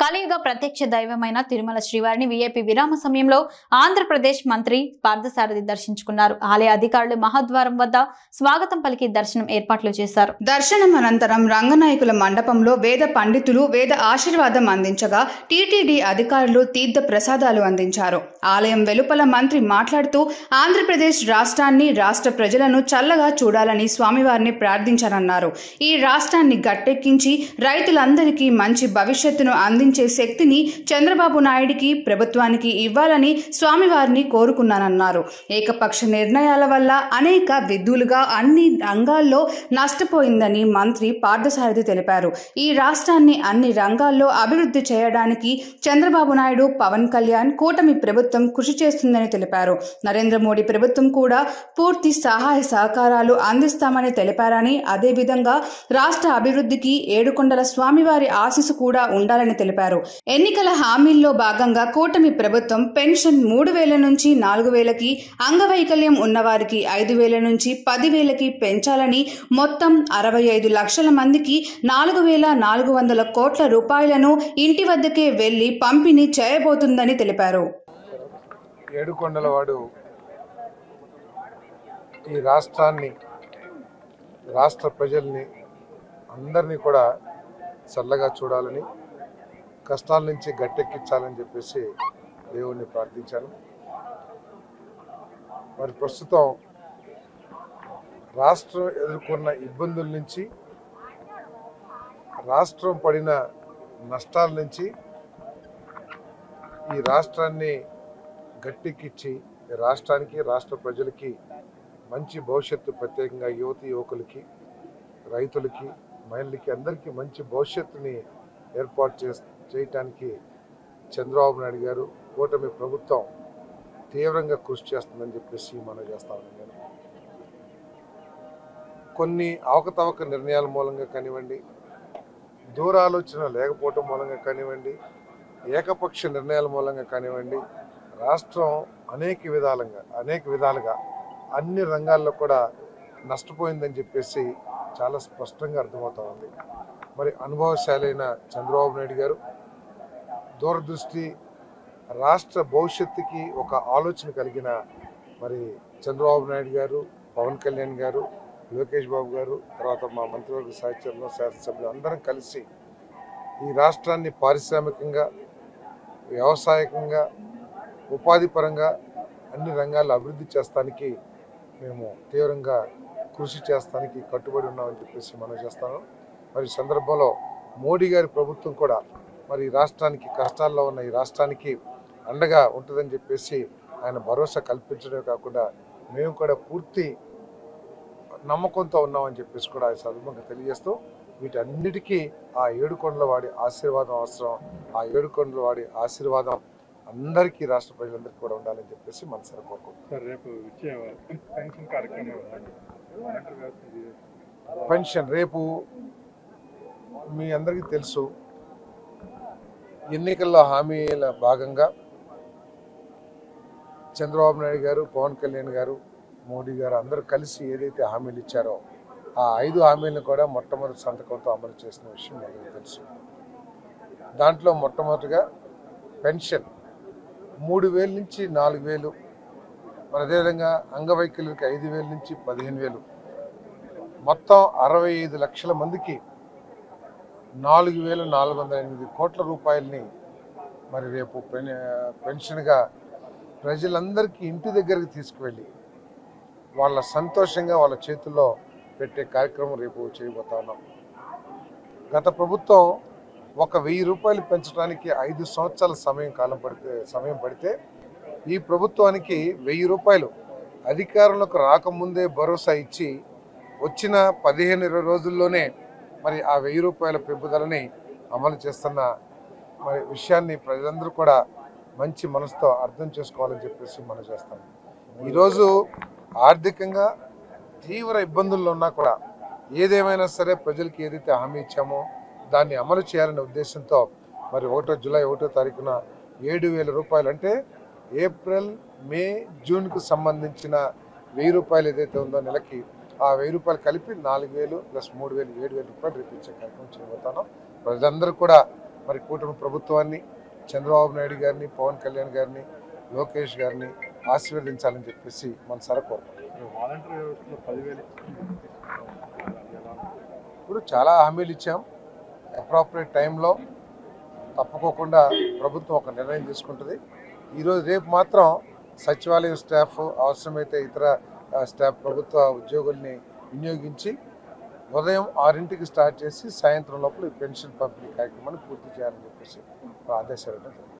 కలియుగ ప్రత్యక్ష దైవమైన తిరుమల శ్రీవారిని వీఐపీ విరామ సమయంలో ఆంధ్రప్రదేశ్ మంత్రి పార్థసారథి దర్శించుకున్నారు. ఆలయ అధికారులు మహాద్వారం వద్ద స్వాగతం పలికి దర్శనం ఏర్పాట్లు చేశారు. దర్శనం అనంతరం రంగనాయకుల మండపంలో వేద పండితులు వేద ఆశీర్వాదం అందించగా టీటీడీ అధికారులు తీర్థ ప్రసాదాలు అందించారు. ఆలయం వెలుపల మంత్రి మాట్లాడుతూ ఆంధ్రప్రదేశ్ రాష్ట్రాన్ని రాష్ట్ర ప్రజలను చల్లగా చూడాలని స్వామివారిని ప్రార్థించారన్నారు. ఈ రాష్ట్రాన్ని గట్టెక్కించి రైతులందరికీ మంచి భవిష్యత్తును అందించే శక్తిని చంద్రబాబు నాయుడికి ప్రభుత్వానికి ఇవ్వాలని స్వామివారిని కోరుకున్నానన్నారు. ఏకపక్ష నిర్ణయాల వల్ల అనేక విధులుగా అన్ని రంగాల్లో నష్టపోయిందని మంత్రి పార్థసారథి తెలిపారు. ఈ రాష్ట్రాన్ని అన్ని రంగాల్లో అభివృద్ధి చేయడానికి చంద్రబాబు నాయుడు, పవన్ కళ్యాణ్ కూటమి ప్రభుత్వం కృషి చేస్తుందని తెలిపారు. నరేంద్ర మోడీ ప్రభుత్వం కూడా పూర్తి సహాయ సహకారాలు అందిస్తామని తెలిపారని, అదేవిధంగా రాష్ట్ర అభివృద్ధికి ఏడుకొండల స్వామివారి ఆశీస్సు కూడా ఉండాలని తెలిపారు. ఎన్నికల హామీల్లో భాగంగా కూటమి ప్రభుత్వం పెన్షన్ 3,000 నుంచి 4,000కి, అంగవైకల్యం ఉన్నవారికి 5,000 నుంచి 10,000కి పెంచాలని, మొత్తం 65 లక్షల మందికి 4,400 కోట్ల రూపాయలను ఇంటి వద్దకే వెళ్లి పంపిణీ చేయబోతుందని తెలిపారు. ఏడుకొండలవాడు ఈ రాష్ట్రాన్ని, రాష్ట్ర ప్రజల్ని అందరినీ కూడా చల్లగా చూడాలని, కష్టాల నుంచి గట్టెక్కించాలని చెప్పేసి దేవుణ్ణి ప్రార్థించాను. మరి ప్రస్తుతం రాష్ట్రం ఎదుర్కొన్న ఇబ్బందుల నుంచి, రాష్ట్రం పడిన నష్టాల నుంచి ఈ రాష్ట్రాన్ని గట్టెక్కించి రాష్ట్రానికి, రాష్ట్ర ప్రజలకి మంచి భవిష్యత్తు, ప్రత్యేకంగా యువతి యువకులకి, రైతులకి, మహిళలకి అందరికీ మంచి భవిష్యత్తుని ఏర్పాటు చేయటానికి చంద్రబాబు నాయుడు గారు, కూటమి ప్రభుత్వం తీవ్రంగా కృషి చేస్తుందని చెప్పేసి మనం చేస్తాను. నేను కొన్ని అవకతవక నిర్ణయాల మూలంగా కానివ్వండి, దూరాలోచన లేకపోవటం మూలంగా కానివ్వండి, ఏకపక్ష నిర్ణయాల మూలంగా కానివ్వండి, రాష్ట్రం అనేక విధాలుగా అన్ని రంగాల్లో కూడా నష్టపోయిందని చెప్పేసి చాలా స్పష్టంగా అర్థమవుతా ఉంది. మరి అనుభవశాలైన చంద్రబాబు నాయుడు గారు, దూరదృష్టి, రాష్ట్ర భవిష్యత్తుకి ఒక ఆలోచన కలిగిన మరి చంద్రబాబు నాయుడు గారు, పవన్ కళ్యాణ్ గారు, లోకేష్ బాబు గారు, తర్వాత మా మంత్రివర్గ సహచరులు, శాసనసభ్యులు అందరం కలిసి ఈ రాష్ట్రాన్ని పారిశ్రామికంగా, వ్యవసాయకంగా, ఉపాధి పరంగా అన్ని రంగాల్లో అభివృద్ధి చేస్తానికి మేము తీవ్రంగా కృషి చేస్తానికి కట్టుబడి ఉన్నామని చెప్పేసి మనం చేస్తాను. మరి ఈ సందర్భంలో మోడీ గారి ప్రభుత్వం కూడా మరి రాష్ట్రానికి, కష్టాల్లో ఉన్న ఈ రాష్ట్రానికి అండగా ఉంటుందని చెప్పేసి ఆయన భరోసా కల్పించడమే కాకుండా మేము కూడా పూర్తి నమ్మకంతో ఉన్నామని చెప్పేసి కూడా ఈ సందర్భంగా తెలియజేస్తూ, వీటన్నిటికీ ఆ ఏడుకొండలవాడి ఆశీర్వాదం అవసరం. ఆ ఏడుకొండలవాడి ఆశీర్వాదం అందరికీ, రాష్ట్ర ప్రజలందరికీ కూడా ఉండాలని చెప్పేసి మనసారా కోరుకుంటున్నాం. పెన్షన్ రేపు మీ అందరికీ తెలుసు, ఎన్నికల్లో హామీల భాగంగా చంద్రబాబు నాయుడు గారు, పవన్ కళ్యాణ్ గారు, మోడీ గారు అందరూ కలిసి ఏదైతే హామీలు ఇచ్చారో ఆ 5 హామీలను కూడా మొట్టమొదటి సంతకంతో అమలు చేసిన విషయం మీకు తెలుసు. దాంట్లో మొట్టమొదటిగా పెన్షన్ 3,000 నుంచి 4,000, మరి అదేవిధంగా అంగవైకల్యులకి 5,000 నుంచి 15,000, మొత్తం 65 లక్షల మందికి 4,408 కోట్ల రూపాయలని మరి రేపు పెన్షన్గా ప్రజలందరికీ ఇంటి దగ్గరికి తీసుకువెళ్ళి వాళ్ళ సంతోషంగా వాళ్ళ చేతుల్లో పెట్టే కార్యక్రమం రేపు చేయబోతా ఉన్నాం. గత ప్రభుత్వం 1,000 రూపాయలు పెంచడానికి 5 సంవత్సరాల సమయం పడితే ఈ ప్రభుత్వానికి 1,000 రూపాయలు అధికారంలోకి రాకముందే భరోసా ఇచ్చి వచ్చిన 15-20 రోజుల్లోనే మరి ఆ 1,000 రూపాయల పెంపుదలని అమలు చేస్తున్న మరి విషయాన్ని ప్రజలందరూ కూడా మంచి మనసుతో అర్థం చేసుకోవాలని చెప్పేసి మనం చేస్తాం. ఈరోజు ఆర్థికంగా తీవ్ర ఇబ్బందుల్లో ఉన్నా కూడా ఏదేమైనా సరే ప్రజలకి ఏదైతే హామీ ఇచ్చామో దాన్ని అమలు చేయాలనే ఉద్దేశంతో మరి జూలై 1వ తారీఖున 7,000 రూపాయలు, అంటే ఏప్రిల్, మే, జూన్కు సంబంధించిన 1,000 రూపాయలు ఏదైతే ఉందో నెలకి, ఆ 1,000 రూపాయలు కలిపి 4,000 ప్లస్ 3,000 7,000 రూపాయలు రేపించే కార్యక్రమం చేయబోతాను. ప్రజలందరూ కూడా మరి కూటమి ప్రభుత్వాన్ని, చంద్రబాబు నాయుడు గారిని, పవన్ కళ్యాణ్ గారిని, లోకేష్ గారిని ఆశీర్వదించాలని చెప్పేసి మనసారా కోరుకుంటున్నాం. ఇప్పుడు చాలా హామీలు ఇచ్చాం. అప్రాపరియేట్ టైంలో తప్పుకోకుండా ప్రభుత్వం ఒక నిర్ణయం తీసుకుంటుంది. ఈరోజు రేపు మాత్రం సచివాలయం స్టాఫ్, అవసరమైతే ఇతర స్టాఫ్, ప్రభుత్వ ఉద్యోగుల్ని వినియోగించి ఉదయం 6ంటికి స్టార్ట్ చేసి సాయంత్రం లోపల ఈ పెన్షన్ పంపిణీ కార్యక్రమాన్ని పూర్తి చేయాలని చెప్పేసి ఆదేశాలు ఇవ్వడం జరిగింది.